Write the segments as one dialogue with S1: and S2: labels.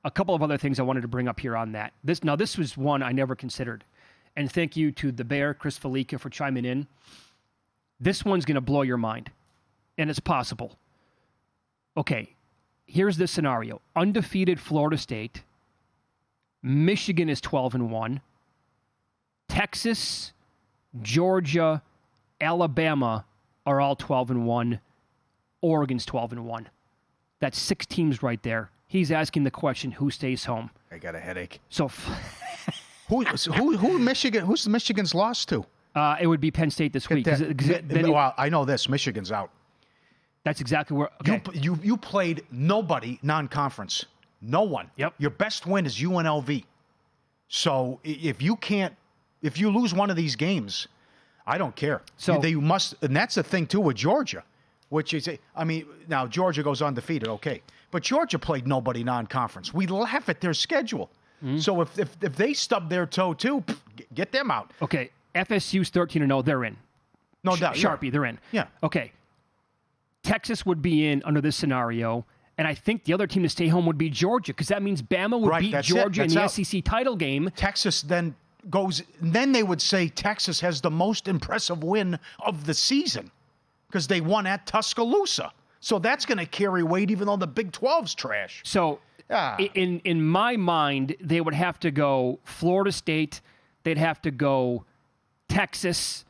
S1: A couple of other things I wanted to bring up here on that. This was one I never considered. And thank you to the Bear, Chris Felica, for chiming in. This one's going to blow your mind. And it's possible. Okay, here's the scenario. Undefeated Florida State. Michigan is 12-1. Texas, Georgia, Alabama are all 12-1. Oregon's 12-1. That's 6 teams right there. He's asking the question, who stays home?
S2: I got a headache.
S1: So,
S2: who Michigan? Who's Michigan's lost to?
S1: It would be Penn State this week.
S2: Well, I know this. Michigan's out.
S1: That's exactly where. Okay.
S2: You played nobody non-conference. No one.
S1: Yep.
S2: Your best win is UNLV. So if you lose one of these games, I don't care. So they must, and that's the thing too with Georgia, which is, I mean, now Georgia goes undefeated, okay, but Georgia played nobody non-conference. We laugh at their schedule. Mm-hmm. So if they stub their toe too, get them out.
S1: Okay, FSU's 13-0, they're in.
S2: No doubt.
S1: Sharpie, they're in.
S2: Yeah.
S1: Okay. Texas would be in under this scenario, and I think the other team to stay home would be Georgia, because that means Bama would beat Georgia in the SEC title game.
S2: Texas then goes, then they would say Texas has the most impressive win of the season because they won at Tuscaloosa. So that's going to carry weight even though the Big 12's trash.
S1: So in my mind, they would have to go Florida State, they'd have to go Texas,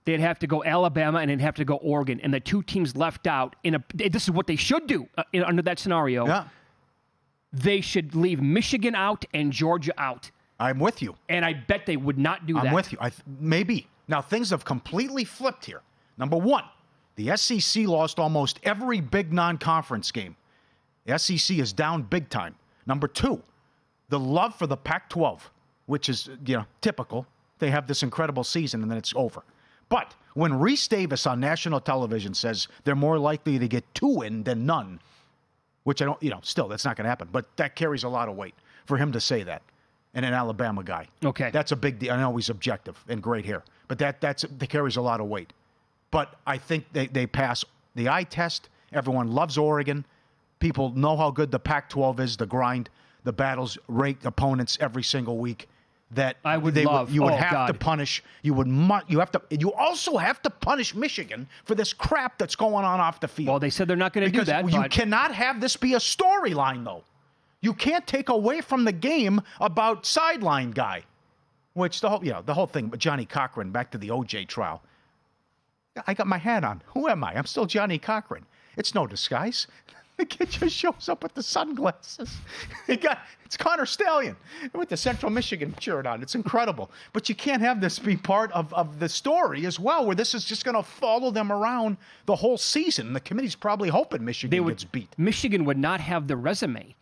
S1: they'd have to go Alabama, and they'd have to go Oregon. And the 2 teams left out, this is what they should do under that scenario.
S2: Yeah.
S1: They should leave Michigan out and Georgia out.
S2: I'm with you.
S1: And I bet they would not do that.
S2: I'm with you. Maybe. Now, things have completely flipped here. Number one, the SEC lost almost every big non-conference game. The SEC is down big time. Number two, the love for the Pac-12, which is, typical. They have this incredible season, and then it's over. But when Reese Davis on national television says they're more likely to get 2 in than none, which I don't, still, that's not going to happen. But that carries a lot of weight for him to say that. And an Alabama guy.
S1: Okay.
S2: That's a big deal. I know he's objective and great hair. But that carries a lot of weight. But I think they pass the eye test. Everyone loves Oregon. People know how good the Pac-12 is, the grind, the battles, rate opponents every single week. That
S1: I would love.
S2: You would have to punish. You also have to punish Michigan for this crap that's going on off the field.
S1: Well, they said they're not going to do that.
S2: You cannot have this be a storyline, though. You can't take away from the game about sideline guy, which the whole thing. But Johnny Cochran, back to the OJ trial. I got my hat on. Who am I? I'm still Johnny Cochran. It's no disguise. The kid just shows up with the sunglasses. It's Connor Stallion with the Central Michigan shirt on. It's incredible. But you can't have this be part of the story as well, where this is just going to follow them around the whole season. The committee's probably hoping Michigan gets beat.
S1: Michigan would not have the resume.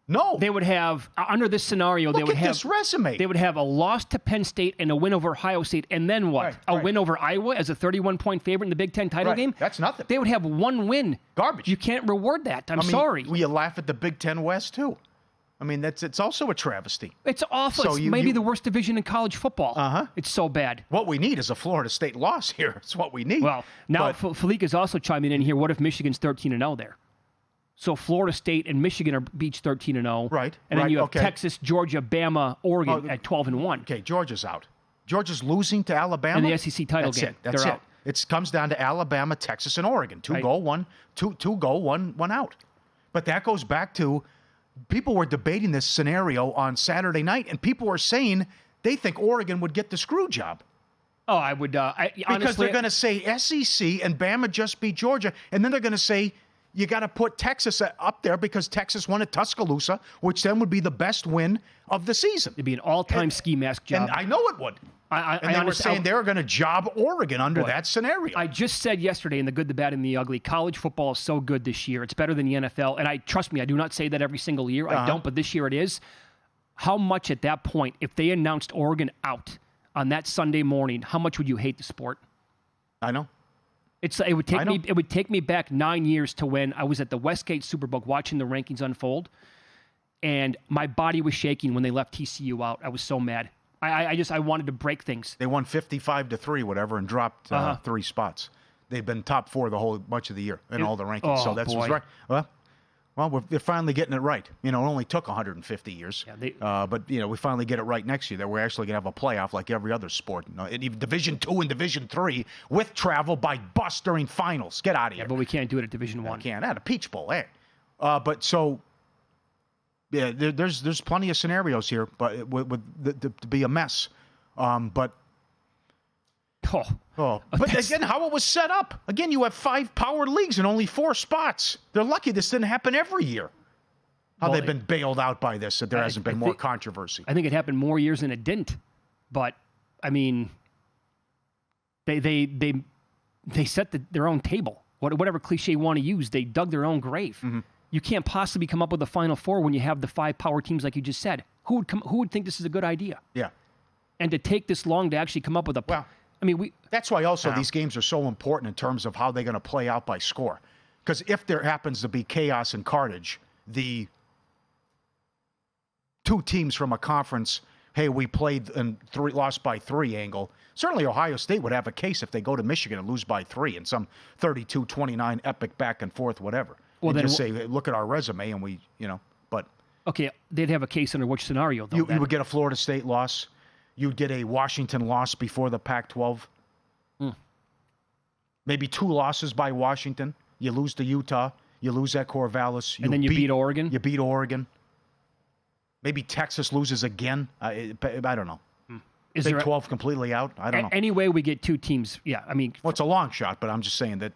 S2: No.
S1: They would have, under this scenario,
S2: Look at this resume.
S1: They would have a loss to Penn State and a win over Ohio State, and then what? A win over Iowa as a 31-point favorite in the Big Ten title game?
S2: That's nothing.
S1: They would have 1 win.
S2: Garbage.
S1: You can't reward that. I'm sorry.
S2: You laugh at the Big Ten West, too. I mean, it's also a travesty.
S1: It's awful. So it's maybe the worst division in college football.
S2: Uh-huh.
S1: It's so bad.
S2: What we need is a Florida State loss here. It's what we need.
S1: Well, now Felica is also chiming in here. What if Michigan's 13-0 there? So Florida State and Michigan are each 13-0.
S2: Right.
S1: And then you have Texas, Georgia, Bama, Oregon at 12-1.
S2: Okay, Georgia's out. Georgia's losing to Alabama.
S1: In the SEC title game.
S2: That's
S1: They're
S2: it.
S1: out.
S2: It comes down to Alabama, Texas, and Oregon. Two go, one out. But that goes back to people were debating this scenario on Saturday night, and people were saying they think Oregon would get the screw job.
S1: Oh, I would. Honestly,
S2: because they're going to say SEC and Bama just beat Georgia, and then they're going to say you got to put Texas up there because Texas won at Tuscaloosa, which then would be the best win of the season.
S1: It'd be an all-time ski mask job.
S2: And I know it would. They were saying they were going to job Oregon under that scenario.
S1: I just said yesterday in The Good, the Bad, and the Ugly, college football is so good this year. It's better than the NFL. And trust me, I do not say that every single year. I don't, but this year it is. How much at that point, if they announced Oregon out on that Sunday morning, how much would you hate the sport?
S2: I know.
S1: It would take me back 9 years to when I was at the Westgate Superbook watching the rankings unfold, and my body was shaking when they left TCU out. I was so mad. I wanted to break things.
S2: They won 55-3, whatever, and dropped 3 spots. They've been top 4 the whole bunch of the year in all the rankings. So that's what's right. Well, Well, they're finally getting it right. It only took 150 years.
S1: Yeah,
S2: but we finally get it right next year that we're actually going to have a playoff like every other sport. Even Division II and Division III with travel by bus during finals. Get out of here.
S1: but we can't do it at Division I.
S2: We can't. At a Peach Bowl, hey. But so, yeah, there's plenty of scenarios here, but to be a mess. But again, how it was set up. Again, you have 5 power leagues and only 4 spots. They're lucky this didn't happen every year. They've been bailed out by this, that there hasn't been more controversy.
S1: I think it happened more years than it didn't. But, I mean, they set their own table. Whatever cliche you want to use, they dug their own grave.
S2: Mm-hmm.
S1: You can't possibly come up with a Final Four when you have the 5 power teams like you just said. Who would think this is a good idea?
S2: Yeah.
S1: And to take this long to actually come up with a...
S2: Well, that's why also these games are so important in terms of how they're going to play out by score. Because if there happens to be chaos and carnage, the 2 teams from a conference, hey, we played and lost by 3 angle, certainly Ohio State would have a case if they go to Michigan and lose by 3 in some 32-29 epic back and forth, whatever. Well, then just say, look at our resume, and we, but...
S1: Okay, they'd have a case under which scenario, though?
S2: You would get a Florida State loss. You'd get a Washington loss before the Pac-12. Maybe 2 losses by Washington. You lose to Utah. You lose at Corvallis.
S1: And then you beat Oregon?
S2: You beat Oregon. Maybe Texas loses again. I don't know. Is Big 12 completely out? I don't know.
S1: Anyway, we get 2 teams. Yeah, I mean...
S2: Well, it's a long shot, but I'm just saying that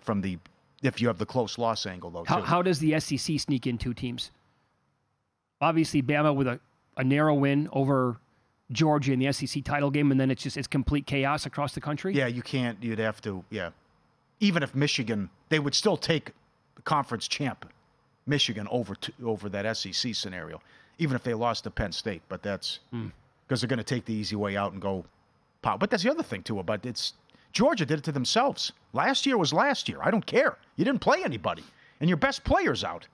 S2: if you have the close loss angle, though, too.
S1: How does the SEC sneak in 2 teams? Obviously, Bama with a narrow win over Georgia in the SEC title game, and then it's complete chaos across the country?
S2: Yeah, you can't. You'd have to, yeah. Even if Michigan, they would still take the conference champ, Michigan, over that SEC scenario, even if they lost to Penn State. But that's because they're going to take the easy way out and go power. But that's the other thing, too, about Georgia did it to themselves. Last year was last year. I don't care. You didn't play anybody, and your best player's out.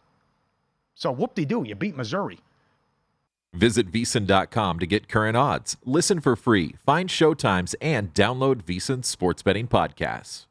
S2: So whoop-de-doo, you beat Missouri.
S3: Visit VSiN.com to get current odds, listen for free, find showtimes, and download VSiN sports betting podcasts.